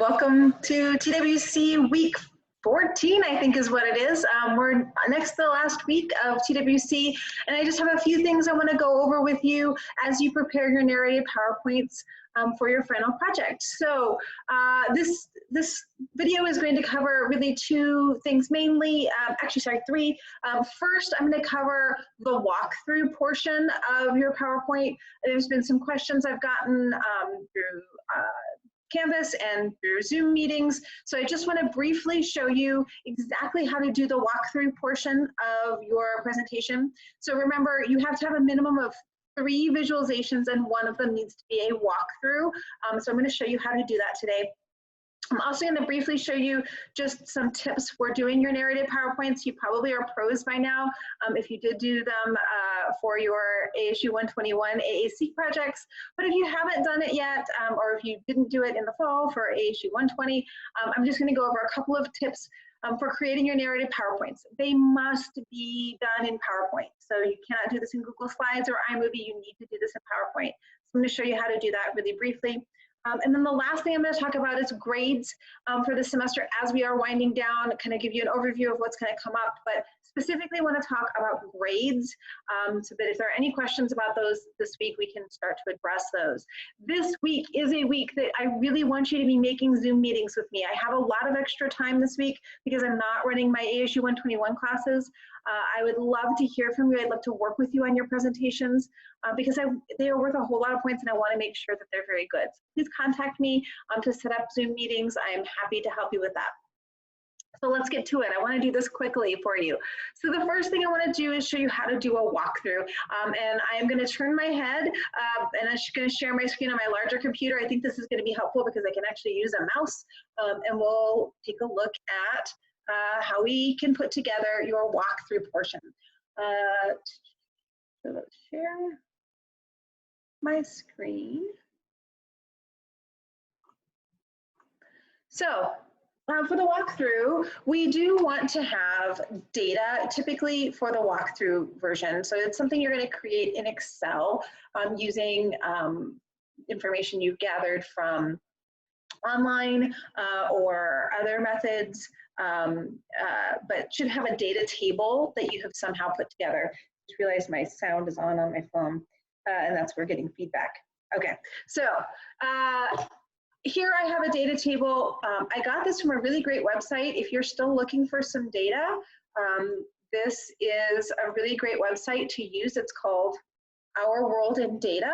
Welcome to TWC week 14, I think is what it is. We're next to the last week of TWC, and I just have a few things I want to go over with you as you prepare your narrated PowerPoints for your final project. So this video is going to cover really two things mainly, three. First, I'm going to cover the walkthrough portion of your PowerPoint. There's been some questions I've gotten through Canvas and through Zoom meetings. So I just want to briefly show you exactly how to do the walkthrough portion of your presentation. So remember, you have to have a minimum of 3 visualizations and one of them needs to be a walkthrough. So I'm going to show you how to do that today. I'm also going to briefly show you just some tips for doing your narrated PowerPoints. You probably are pros by now if you did do them for your ASU 121 AAC projects. But if you haven't done it yet, or if you didn't do it in the fall for ASU 120, I'm just going to go over a couple of tips for creating your narrated PowerPoints. They must be done in PowerPoint. So you cannot do this in Google Slides or iMovie. You need to do this in PowerPoint. So I'm going to show you how to do that really briefly. And then the last thing I'm going to talk about is grades for the semester as we are winding down, kind of give you an overview of what's going to come up, but specifically want to talk about grades so that if there are any questions about those this week, we can start to address those. This week is a week that I really want you to be making Zoom meetings with me. I have a lot of extra time this week because I'm not running my ASU 121 classes. I would love to hear from you. I'd love to work with you on your presentations because they are worth a whole lot of points and I want to make sure that they're very good. So please contact me to set up Zoom meetings. I am happy to help you with that. So let's get to it. I want to do this quickly for you. So the first thing I want to do is show you how to do a walkthrough. And I am going to turn my head and I'm going to share my screen on my larger computer. I think this is going to be helpful because I can actually use a mouse and we'll take a look at how we can put together your walkthrough portion. So let's share my screen. So for the walkthrough, we do want to have data typically for the walkthrough version. So it's something you're going to create in Excel using information you've gathered from online or other methods, but should have a data table that you have somehow put together. I just realized my sound is on my phone and that's where we're getting feedback. Okay, so here I have a data table. I got this from a really great website. If you're still looking for some data, this is a really great website to use. It's called Our World in Data.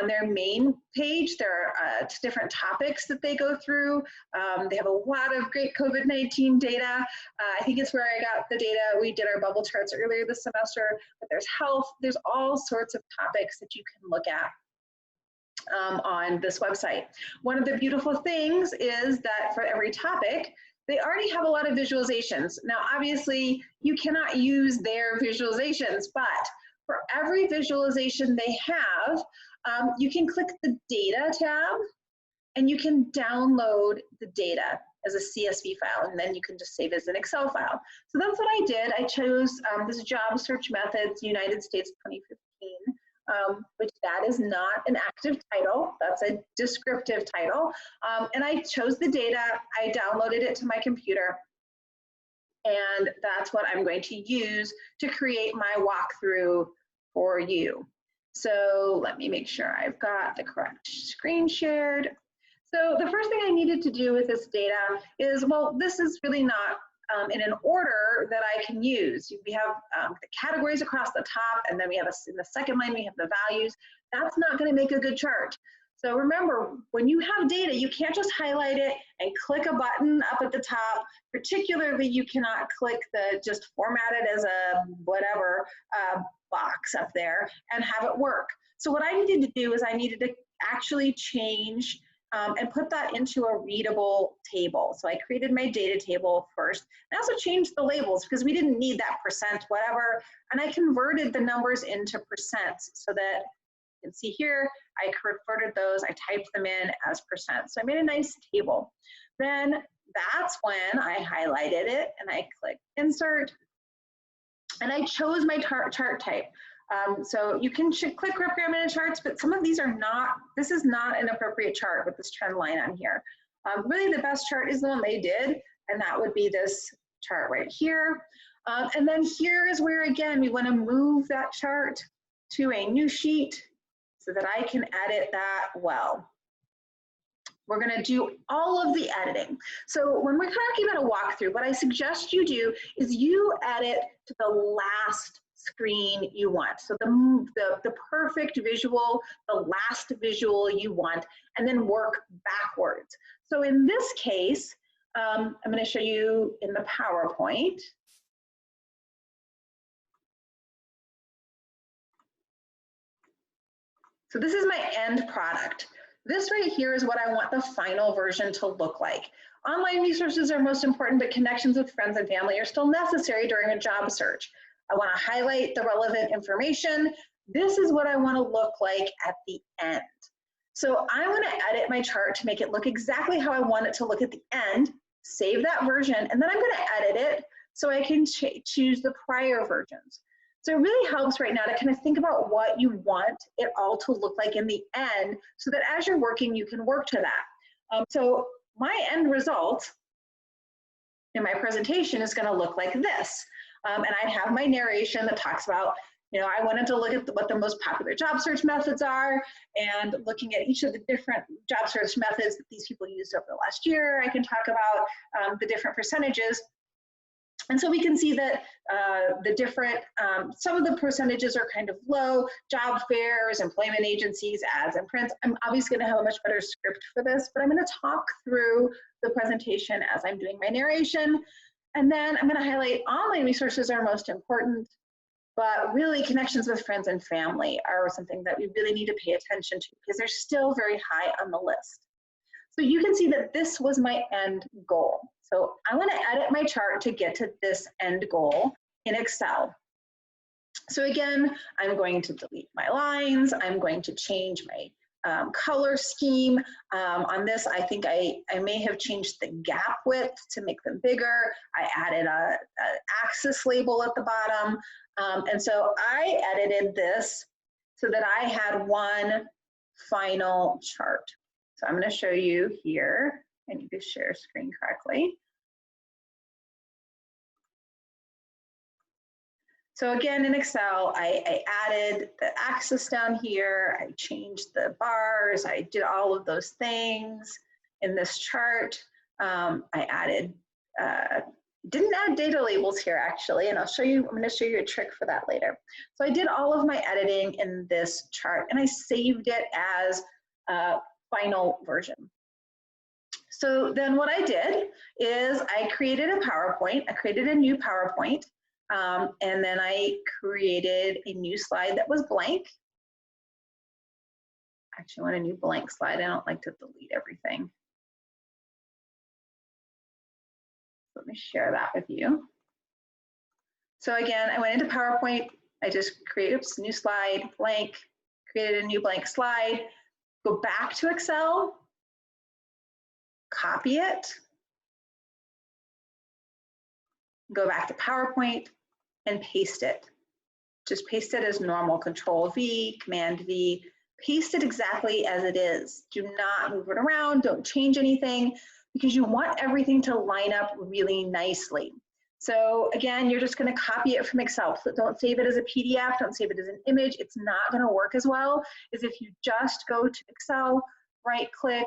On their main page, there are different topics that they go through. They have a lot of great COVID-19 data. I think it's where I got the data. We did our bubble charts earlier this semester, but there's health. There's all sorts of topics that you can look at on this website. One of the beautiful things is that for every topic, they already have a lot of visualizations. Now, obviously, you cannot use their visualizations, but for every visualization they have, you can click the Data tab, and you can download the data as a CSV file, and then you can just save it as an Excel file. So that's what I did. I chose this Job Search Methods United States 2015. Which that is not an active title, that's a descriptive title. And I chose the data, I downloaded it to my computer, and that's what I'm going to use to create my walkthrough for you. So let me make sure I've got the correct screen shared. So the first thing I needed to do with this data is, well, this is really not in an order that I can use. We have the categories across the top, and then we have in the second line, we have the values. That's not going to make a good chart. So remember, when you have data, you can't just highlight it and click a button up at the top. Particularly, you cannot click the just format it as a whatever box up there and have it work. So what I needed to do is I needed to actually change and put that into a readable table. So I created my data table first. I also changed the labels because we didn't need that percent whatever, and I converted the numbers into percents so that you can see here, I converted those, I typed them in as percent. So I made a nice table. Then that's when I highlighted it and I clicked Insert, and I chose my chart type. So you can click reparameter charts, but some of these are not, this is not an appropriate chart with this trend line on here. Really the best chart is the one they did, and that would be this chart right here. And then here is where, again, we want to move that chart to a new sheet so that I can edit that well. We're going to do all of the editing. So when we're talking about a walkthrough, what I suggest you do is you edit to the last screen you want. So the perfect visual, the last visual you want, and then work backwards. So in this case, I'm going to show you in the PowerPoint. So this is my end product. This right here is what I want the final version to look like. Online resources are most important, but connections with friends and family are still necessary during a job search. I want to highlight the relevant information. This is what I want to look like at the end. So I want to edit my chart to make it look exactly how I want it to look at the end, save that version, and then I'm going to edit it so I can choose the prior versions. So it really helps right now to kind of think about what you want it all to look like in the end so that as you're working, you can work to that. So my end result in my presentation is going to look like this. And I have my narration that talks about, I wanted to look at what the most popular job search methods are and looking at each of the different job search methods that these people used over the last year. I can talk about the different percentages. And so we can see that the different, some of the percentages are kind of low, job fairs, employment agencies, ads, and prints. I'm obviously going to have a much better script for this, but I'm going to talk through the presentation as I'm doing my narration. And then I'm going to highlight online resources are most important, but really connections with friends and family are something that we really need to pay attention to because they're still very high on the list. So you can see that this was my end goal. So I want to edit my chart to get to this end goal in Excel. So again, I'm going to delete my lines. I'm going to change my color scheme. On this, I think I may have changed the gap width to make them bigger. I added an axis label at the bottom. And so I edited this so that I had one final chart. So I'm going to show you here. I need to share screen correctly. So again, in Excel, I added the axis down here. I changed the bars. I did all of those things in this chart. I added, didn't add data labels here actually, and I'm going to show you a trick for that later. So I did all of my editing in this chart and I saved it as a final version. So then what I did is I created a PowerPoint. I created a new PowerPoint. And then I created a new slide that was blank. Actually, I want a new blank slide. I don't like to delete everything. Let me share that with you. So again, I went into PowerPoint. I just created a new slide, blank, created a new blank slide, go back to Excel, copy it, go back to PowerPoint, and paste it. Just paste it as normal, Control V, Command V, paste it exactly as it is. Do not move it around, don't change anything, because you want everything to line up really nicely. So again, you're just gonna copy it from Excel. So don't save it as a PDF, don't save it as an image. It's not gonna work as well as if you just go to Excel, right click,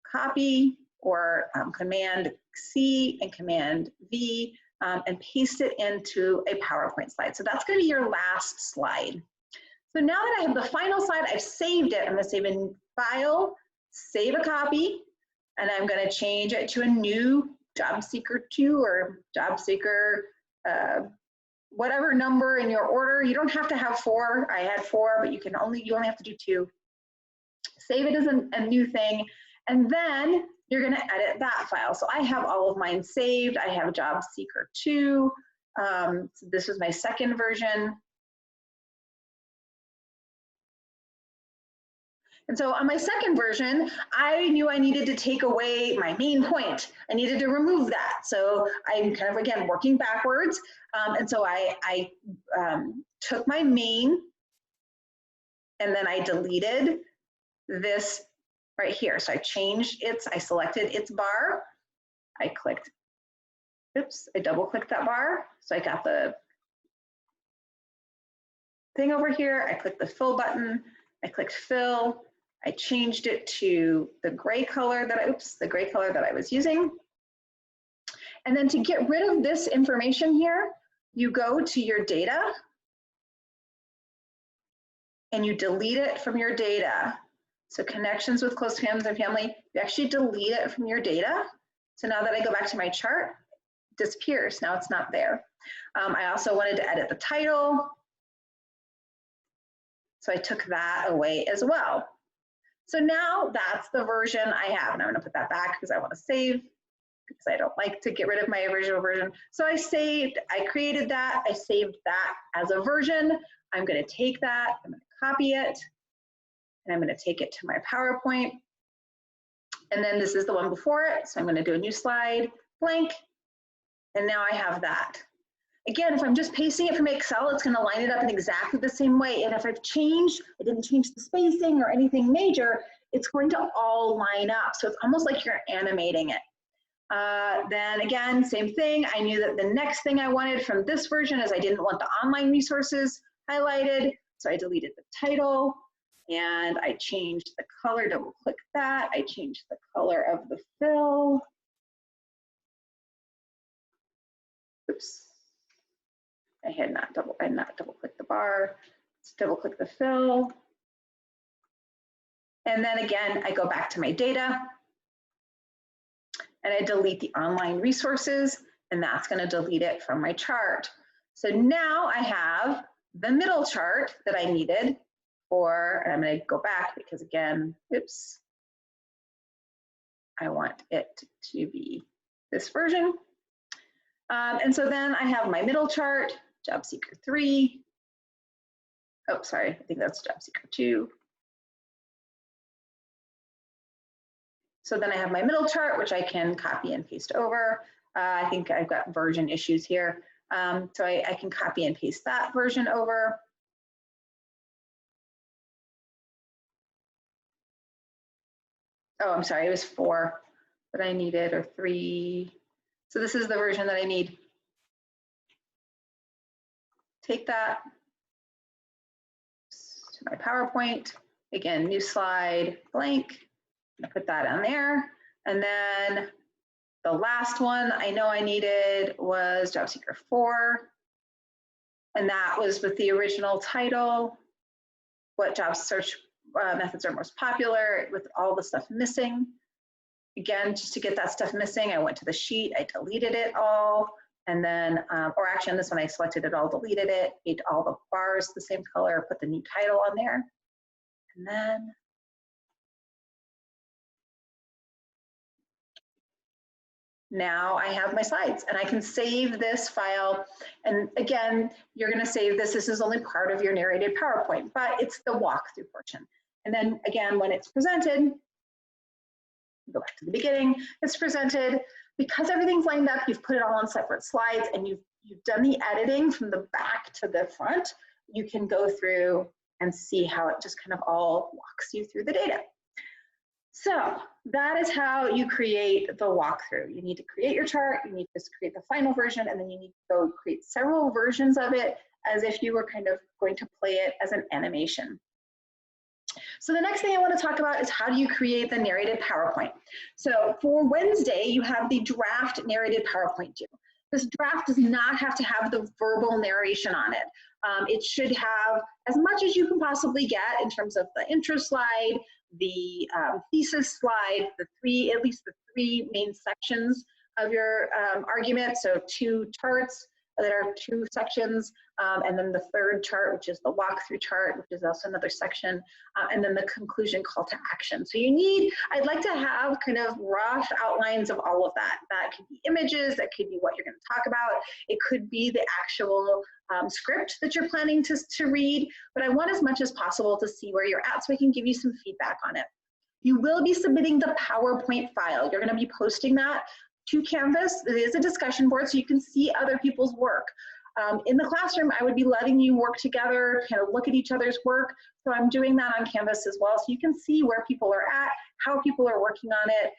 copy, or Command C and Command V, and paste it into a PowerPoint slide. So that's going to be your last slide. So now that I have the final slide, I've saved it. I'm going to save in File, Save a Copy, and I'm going to change it to a new Job Seeker 2 or Job Seeker, whatever number in your order. You don't have to have 4. I had 4, but you only have to do 2. Save it as a new thing, and then you're going to edit that file. So I have all of mine saved. I have Job Seeker 2. So this is my second version. And so on my second version, I knew I needed to take away my main point. I needed to remove that. So I'm kind of, again, working backwards. And so I took my main and then I deleted this right here. So I changed its, I selected its bar. I clicked, oops, I double clicked that bar. So I got the thing over here. I clicked the fill button. I clicked fill. I changed it to the gray color that I, oops, the gray color that I was using. And then to get rid of this information here, you go to your data and you delete it from your data. So connections with close friends and family, you actually delete it from your data. So now that I go back to my chart, it disappears. Now it's not there. I also wanted to edit the title. So I took that away as well. So now that's the version I have. And I'm gonna put that back because I want to save, because I don't like to get rid of my original version. So I saved, I created that, I saved that as a version. I'm gonna take that, I'm gonna copy it, and I'm gonna take it to my PowerPoint. And then this is the one before it. So I'm gonna do a new slide, blank, and now I have that. Again, if I'm just pasting it from Excel, it's gonna line it up in exactly the same way. And if I've changed, I didn't change the spacing or anything major, it's going to all line up. So it's almost like you're animating it. Then again, same thing. I knew that the next thing I wanted from this version is I didn't want the online resources highlighted. So I deleted the title and I changed the color, double click that. I changed the color of the fill. Oops. I had not double clicked the bar. Let's double click the fill. And then again, I go back to my data and I delete the online resources, and that's gonna delete it from my chart. So now I have the middle chart that I needed for, and I'm gonna go back because again, oops, I want it to be this version. And so then I have my middle chart, Job Seeker 3. Oh, sorry, I think that's Job Seeker 2. So then I have my middle chart, which I can copy and paste over. I think I've got version issues here. So I can copy and paste that version over. Oh, I'm sorry, it was 4 that I needed, or 3. So this is the version that I need. Take that to my PowerPoint. Again, new slide, blank. I put that on there. And then the last one I know I needed was Job Seeker 4. And that was with the original title, what job search methods are most popular, with all the stuff missing. Again, just to get that stuff missing, I went to the sheet, I deleted it all. And then, or actually on this one, I selected it all, deleted it, made all the bars the same color, put the new title on there. And then now I have my slides and I can save this file. And again, you're gonna save this. This is only part of your narrated PowerPoint, but it's the walkthrough portion. And then again, when it's presented, go back to the beginning, it's presented, because everything's lined up, you've put it all on separate slides and you've done the editing from the back to the front, you can go through and see how it just kind of all walks you through the data. So that is how you create the walkthrough. You need to create your chart, you need to create the final version, and then you need to go create several versions of it as if you were kind of going to play it as an animation. So the next thing I want to talk about is how do you create the narrated PowerPoint. So for Wednesday, you have the draft narrated PowerPoint due. This draft does not have to have the verbal narration on it. It should have as much as you can possibly get in terms of the intro slide, the thesis slide, at least the 3 main sections of your argument. So 2 charts that are 2 sections, and then the 3rd chart, which is the walkthrough chart, which is also another section, and then the conclusion call to action. So I'd like to have kind of rough outlines of all of that. That could be images, that could be what you're going to talk about. It could be the actual script that you're planning to read, but I want as much as possible to see where you're at so I can give you some feedback on it. You will be submitting the PowerPoint file. You're going to be posting that to Canvas. It is a discussion board, so you can see other people's work. In the classroom, I would be letting you work together, kind of look at each other's work. So I'm doing that on Canvas as well. So you can see where people are at, how people are working on it,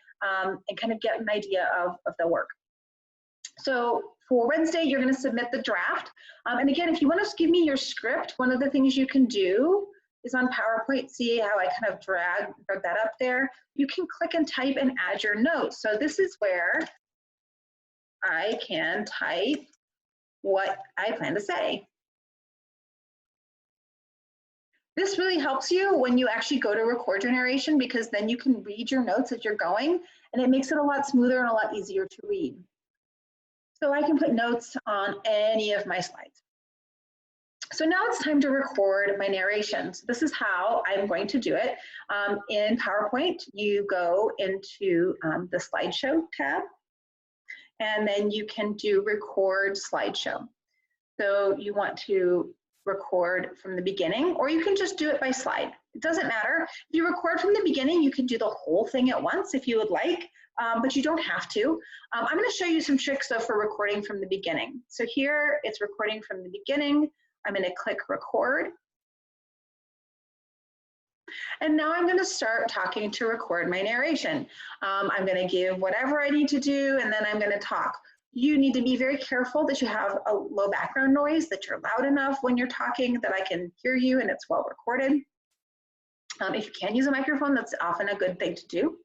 and kind of get an idea of the work. So for Wednesday, you're going to submit the draft. And again, if you want to give me your script, one of the things you can do is on PowerPoint, see how I kind of drag that up there. You can click and type and add your notes. So this is where I can type what I plan to say. This really helps you when you actually go to record your narration, because then you can read your notes as you're going, and it makes it a lot smoother and a lot easier to read. So I can put notes on any of my slides. So now it's time to record my narration. So this is how I'm going to do it. In PowerPoint, you go into the slideshow tab, and then you can do record slideshow. So you want to record from the beginning, or you can just do it by slide. It doesn't matter. If you record from the beginning, you can do the whole thing at once if you would like, but you don't have to. I'm going to show you some tricks though for recording from the beginning. So here it's recording from the beginning. I'm going to click record. And now I'm going to start talking to record my narration. I'm going to give whatever I need to do, and then I'm going to talk. You need to be very careful that you have a low background noise, that you're loud enough when you're talking that I can hear you and it's well recorded. If you can use a microphone, that's often a good thing to do.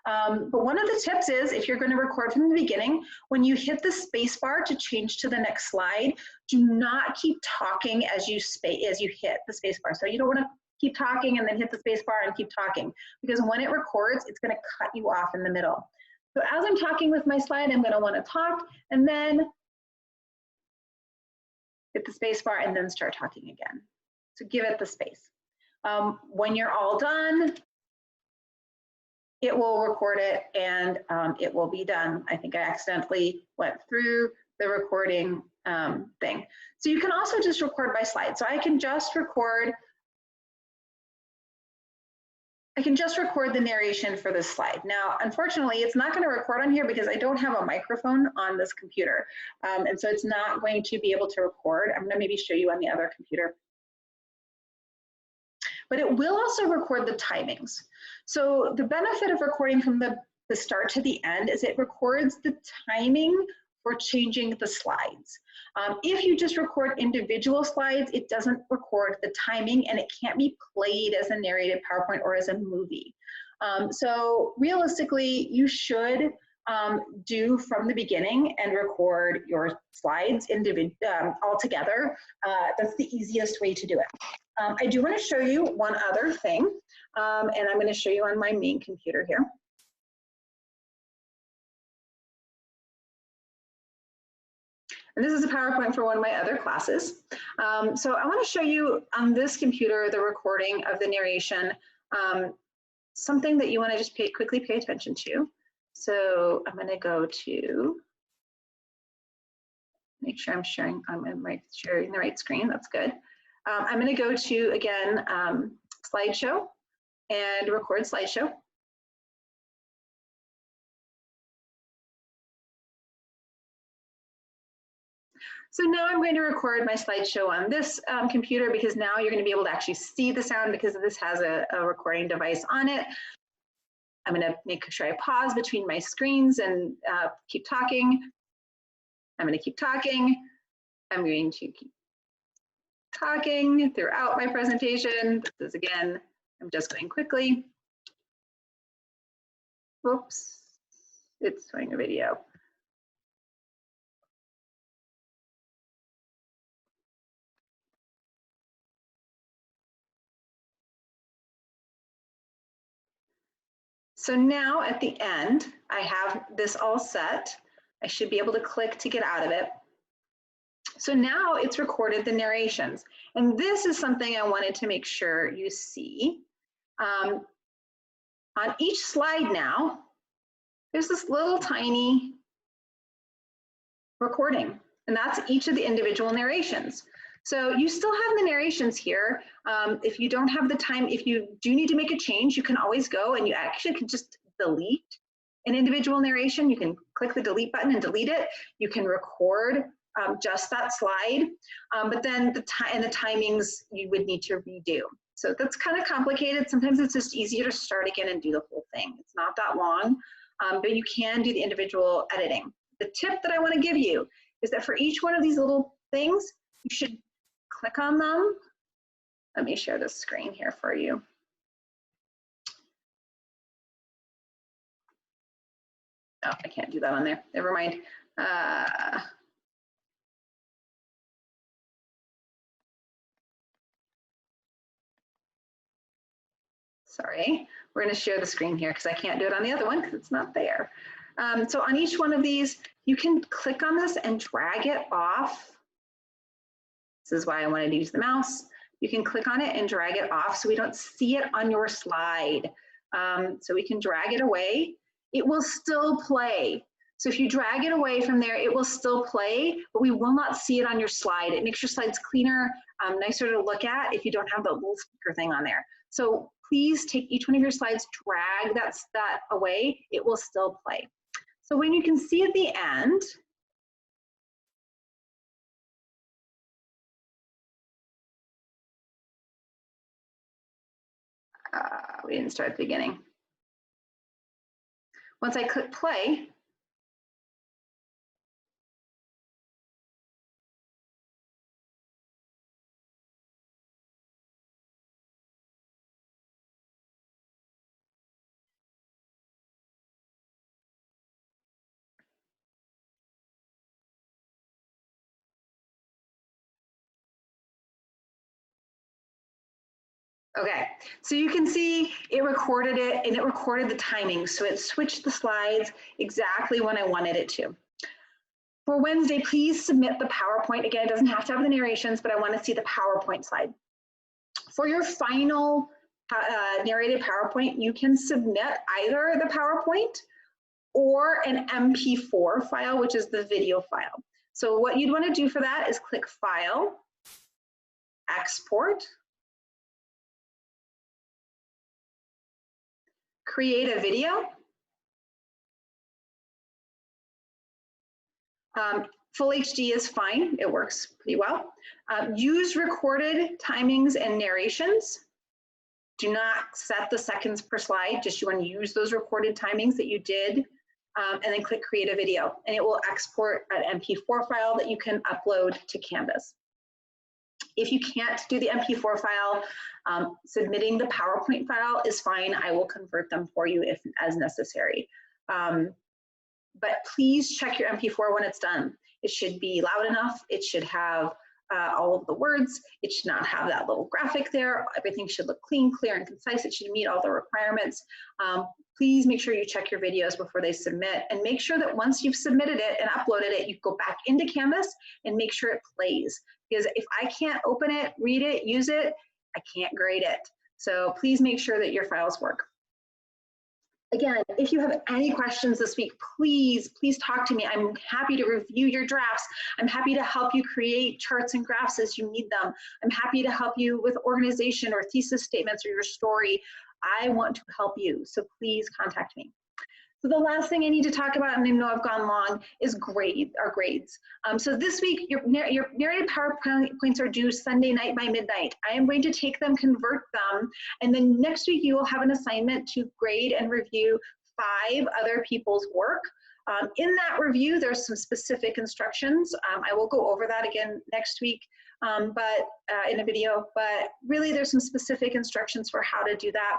But one of the tips is, if you're going to record from the beginning, when you hit the space bar to change to the next slide, do not keep talking as you hit the space bar. So you don't want to keep talking and then hit the space bar and keep talking, because when it records, it's going to cut you off in the middle. So as I'm talking with my slide, I'm going to want to talk and then hit the space bar and then start talking again. So give it the space. When you're all done, it will record it and it will be done. I think I accidentally went through the recording thing. So you can also just record by slide. So I can just record the narration for this slide. Now, unfortunately, it's not going to record on here because I don't have a microphone on this computer. And so it's not going to be able to record. I'm going to maybe show you on the other computer. But it will also record the timings. So the benefit of recording from the start to the end is it records the timing for changing the slides. If you just record individual slides, it doesn't record the timing and it can't be played as a narrated PowerPoint or as a movie. So realistically, you should do from the beginning and record your slides all together. That's the easiest way to do it. I do want to show you one other thing, and I'm going to show you on my main computer here. And this is a PowerPoint for one of my other classes. So I want to show you on this computer the recording of the narration, something that you want to just quickly pay attention to. So I'm going to go to, make sure I'm sharing, sharing the right screen, that's good. I'm going to go to, again, slideshow and record slideshow. So now I'm going to record my slideshow on this computer, because now you're going to be able to actually see the sound because this has a recording device on it. I'm going to make sure I pause between my screens and keep talking. I'm going to keep talking. I'm going to keep talking throughout my presentation. This is, again, I'm just going quickly. Whoops, it's showing a video. So now at the end, I have this all set. I should be able to click to get out of it. So now it's recorded the narrations. And this is something I wanted to make sure you see. On each slide now, there's this little tiny recording, and that's each of the individual narrations. So you still have the narrations here. If you don't have the time, if you do need to make a change, you can always go and you actually can just delete an individual narration. You can click the delete button and delete it. You can record just that slide, but then the timings you would need to redo. So that's kind of complicated. Sometimes it's just easier to start again and do the whole thing. It's not that long, but you can do the individual editing. The tip that I want to give you is that for each one of these little things, you should click on them. Let me share this screen here for you. Oh, I can't do that on there. Never mind. Sorry, we're going to share the screen here because I can't do it on the other one because it's not there. So on each one of these, you can click on this and drag it off. This is why I wanted to use the mouse. You can click on it and drag it off so we don't see it on your slide. So we can drag it away. It will still play. So if you drag it away from there, it will still play, but we will not see it on your slide. It makes your slides cleaner, nicer to look at if you don't have the little speaker thing on there. So please take each one of your slides, drag that away, it will still play. So when you can see at the end, we didn't start at the beginning. Once I click play, okay, so you can see it recorded it and it recorded the timing. So it switched the slides exactly when I wanted it to. For Wednesday, please submit the PowerPoint. Again, it doesn't have to have the narrations, but I want to see the PowerPoint slide. For your final narrated PowerPoint, you can submit either the PowerPoint or an MP4 file, which is the video file. So what you'd want to do for that is click File, Export, create a video. Full HD is fine, it works pretty well. Use recorded timings and narrations. Do not set the seconds per slide, just you want to use those recorded timings that you did, and then click create a video, and it will export an MP4 file that you can upload to Canvas. If you can't do the MP4 file, submitting the PowerPoint file is fine. I will convert them for you if as necessary. But please check your MP4 when it's done. It should be loud enough. It should have all of the words. It should not have that little graphic there. Everything should look clean, clear, and concise. It should meet all the requirements. Please make sure you check your videos before they submit, and make sure that once you've submitted it and uploaded it, you go back into Canvas and make sure it plays. Because if I can't open it, read it, use it, I can't grade it. So please make sure that your files work. Again, if you have any questions this week, please talk to me. I'm happy to review your drafts. I'm happy to help you create charts and graphs as you need them. I'm happy to help you with organization or thesis statements or your story. I want to help you, so please contact me. So the last thing I need to talk about, and I know I've gone long, is our grades. So this week, your narrated PowerPoints are due Sunday night by midnight. I am going to take them, convert them, and then next week you will have an assignment to grade and review 5 other people's work. In that review, there's some specific instructions. I will go over that again next week, but in a video, but really there's some specific instructions for how to do that.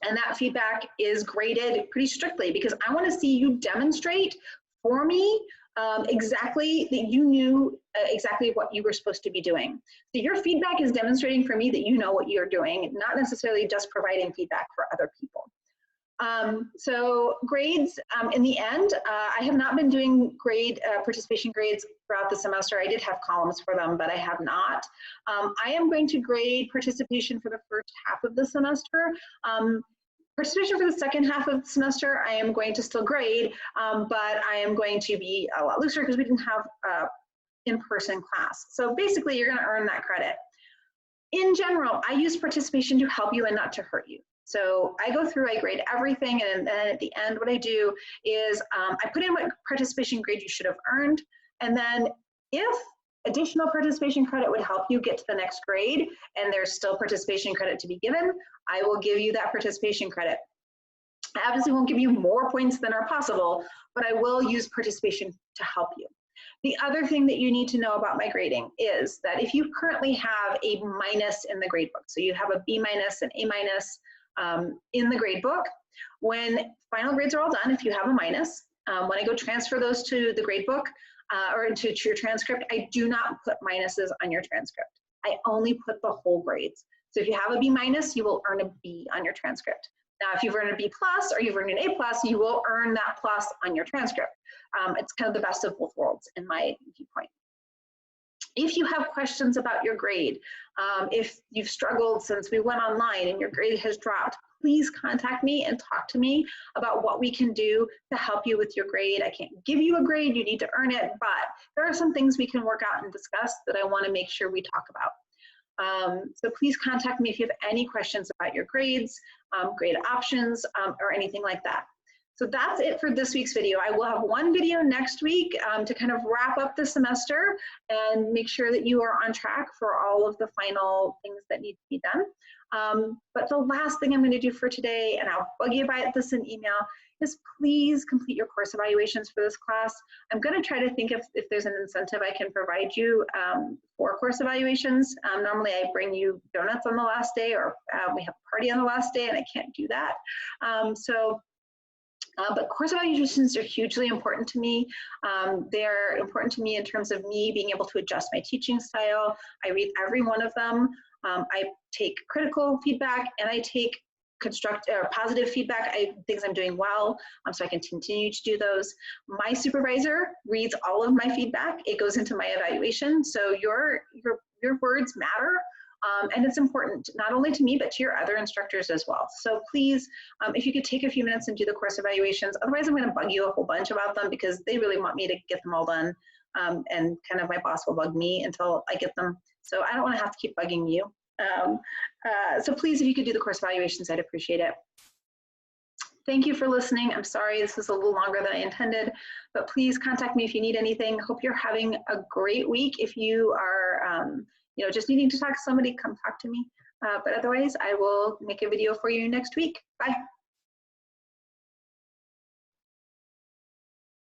And that feedback is graded pretty strictly because I want to see you demonstrate for me exactly that you knew exactly what you were supposed to be doing. So your feedback is demonstrating for me that you know what you're doing, not necessarily just providing feedback for other people. So grades, in the end, I have not been doing participation grades throughout the semester. I did have columns for them, but I have not. I am going to grade participation for the first half of the semester. Participation for the second half of the semester, I am going to still grade, but I am going to be a lot looser because we didn't have in-person class. So basically, you're going to earn that credit. In general, I use participation to help you and not to hurt you. So I go through, I grade everything, and then at the end, what I do is I put in what participation grade you should have earned, And then if additional participation credit would help you get to the next grade and there's still participation credit to be given, I will give you that participation credit. I obviously won't give you more points than are possible, but I will use participation to help you. The other thing that you need to know about my grading is that if you currently have a minus in the gradebook, so you have a B minus, an A minus in the gradebook, when final grades are all done, if you have a minus, when I go transfer those to the gradebook or into your transcript, I do not put minuses on your transcript. I only put the whole grades. So if you have a B minus, you will earn a B on your transcript. Now, if you've earned a B plus or you've earned an A plus, you will earn that plus on your transcript. It's kind of the best of both worlds in my viewpoint. If you have questions about your grade, if you've struggled since we went online and your grade has dropped, please contact me and talk to me about what we can do to help you with your grade. I can't give you a grade, you need to earn it, but there are some things we can work out and discuss that I want to make sure we talk about. So please contact me if you have any questions about your grades, grade options, or anything like that. So that's it for this week's video. I will have one video next week to kind of wrap up the semester and make sure that you are on track for all of the final things that need to be done. But the last thing I'm going to do for today, and I'll bug you about this in email, is please complete your course evaluations for this class. I'm going to try to think if there's an incentive I can provide you for course evaluations. Normally I bring you donuts on the last day, or we have a party on the last day, and I can't do that. But course evaluations are hugely important to me. They're important to me in terms of me being able to adjust my teaching style. I read every one of them. I take critical feedback and I take positive feedback, things I'm doing well, so I can continue to do those. My supervisor reads all of my feedback. It goes into my evaluation. So your words matter. And it's important not only to me, but to your other instructors as well. So please, if you could take a few minutes and do the course evaluations, otherwise I'm going to bug you a whole bunch about them because they really want me to get them all done. And kind of my boss will bug me until I get them. So I don't want to have to keep bugging you. So please, if you could do the course evaluations, I'd appreciate it. Thank you for listening. I'm sorry this was a little longer than I intended, but please contact me if you need anything. Hope you're having a great week. If you are just needing to talk to somebody, come talk to me. But otherwise, I will make a video for you next week. Bye.